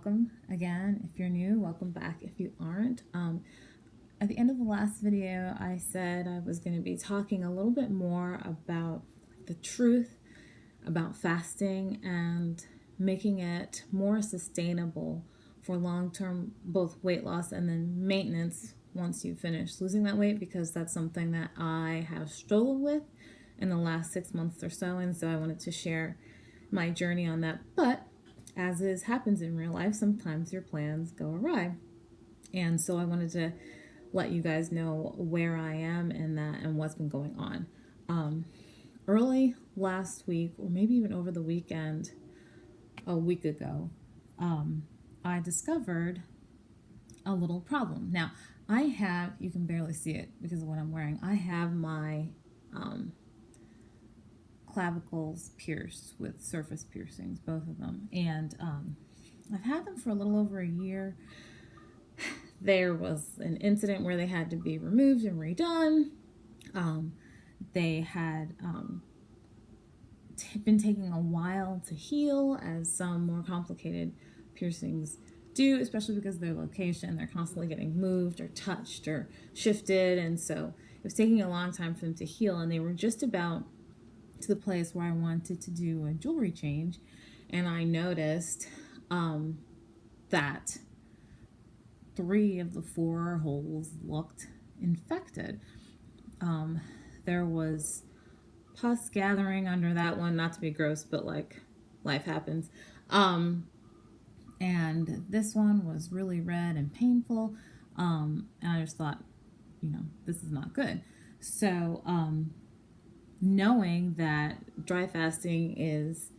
welcome again. If you're new, welcome back if you aren't. At the end of the last video, I said I was going to be talking a little bit more about the truth about fasting and making it more sustainable for long-term both weight loss and then maintenance once you finish losing that weight, because that's something that I have struggled with in the last 6 months or so, and so I wanted to share my journey on that. But as is happens in real life, sometimes your plans go awry, and so I wanted to let you guys know where I am in that and what's been going on. Early last week, or maybe even over the weekend, a week ago, I discovered a little problem. Now, I have, you can barely see it because of what I'm wearing, I have my clavicles pierced with surface piercings, both of them, and I've had them for a little over a year. There was an incident where they had to be removed and redone. They had been taking a while to heal, as some more complicated piercings do, especially because of their location. They're constantly getting moved or touched or shifted, and so it was taking a long time for them to heal, and they were just about to the place where I wanted to do a jewelry change, and I noticed that 3 of the 4 holes looked infected. There was pus gathering under that one, not to be gross, but like life happens. And this one was really red and painful. And I just thought, this is not good. So, knowing that dry fasting is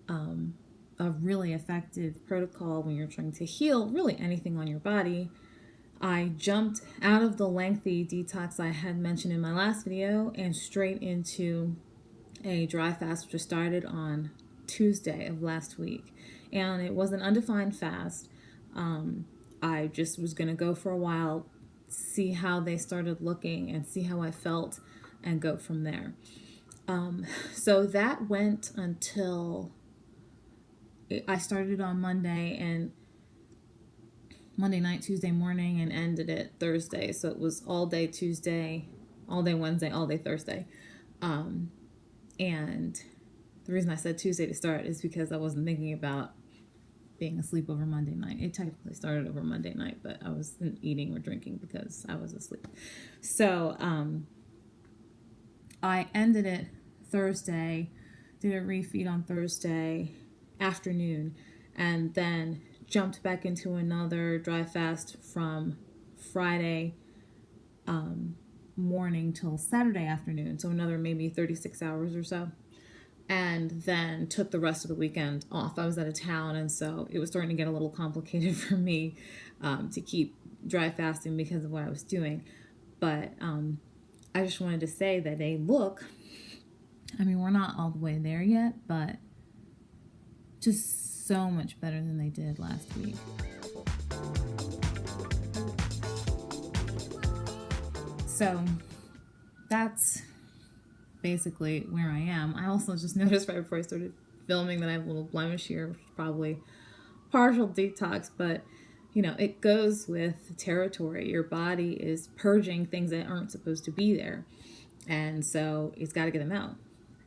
a really effective protocol when you're trying to heal really anything on your body, I jumped out of the lengthy detox I had mentioned in my last video and straight into a dry fast, which started on Tuesday of last week. And it was an undefined fast. I just was going to go for a while, see how they started looking and see how I felt, and go from there. So that went until I started on Monday night, Tuesday morning, and ended it Thursday. So it was all day Tuesday, all day Wednesday, all day Thursday. And the reason I said Tuesday to start is because I wasn't thinking about being asleep over Monday night. It technically started over Monday night, but I wasn't eating or drinking because I was asleep. So I ended it Thursday, did a refeed on Thursday afternoon, and then jumped back into another dry fast from Friday morning till Saturday afternoon, so another maybe 36 hours or so, and then took the rest of the weekend off. I was out of town, and so it was starting to get a little complicated for me to keep dry fasting because of what I was doing. But I just wanted to say that they look, we're not all the way there yet, but just so much better than they did last week. So that's basically where I am. I also just noticed right before I started filming that I have a little blemish here, which is probably partial detox, but it goes with territory. Your body is purging things that aren't supposed to be there, and so it's got to get them out.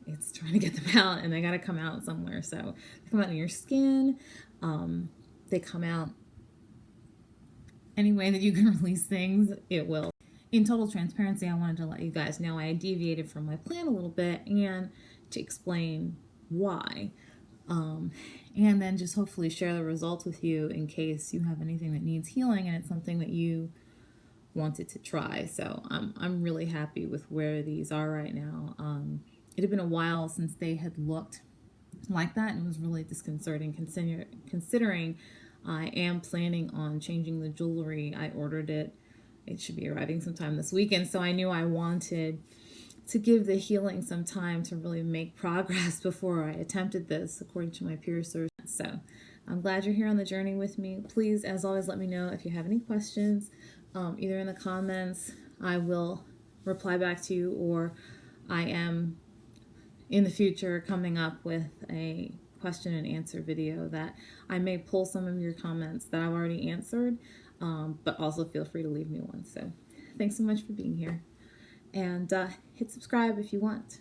It's trying to get them out, and they got to come out somewhere. So they come out in your skin. They come out any way that you can release things, it will. In total transparency, I wanted to let you guys know I deviated from my plan a little bit and to explain why. And then just hopefully share the results with you in case you have anything that needs healing and it's something that you wanted to try. So I'm really happy with where these are right now. It had been a while since they had looked like that, and it was really disconcerting considering I am planning on changing the jewelry. I ordered it. It should be arriving sometime this weekend, so I knew I wanted to give the healing some time to really make progress before I attempted this, according to my peer source. So I'm glad you're here on the journey with me. Please, as always, let me know if you have any questions, either in the comments. I will reply back to you, or I am in the future coming up with a question and answer video that I may pull some of your comments that I've already answered, but also feel free to leave me one. So thanks so much for being here, and hit subscribe if you want.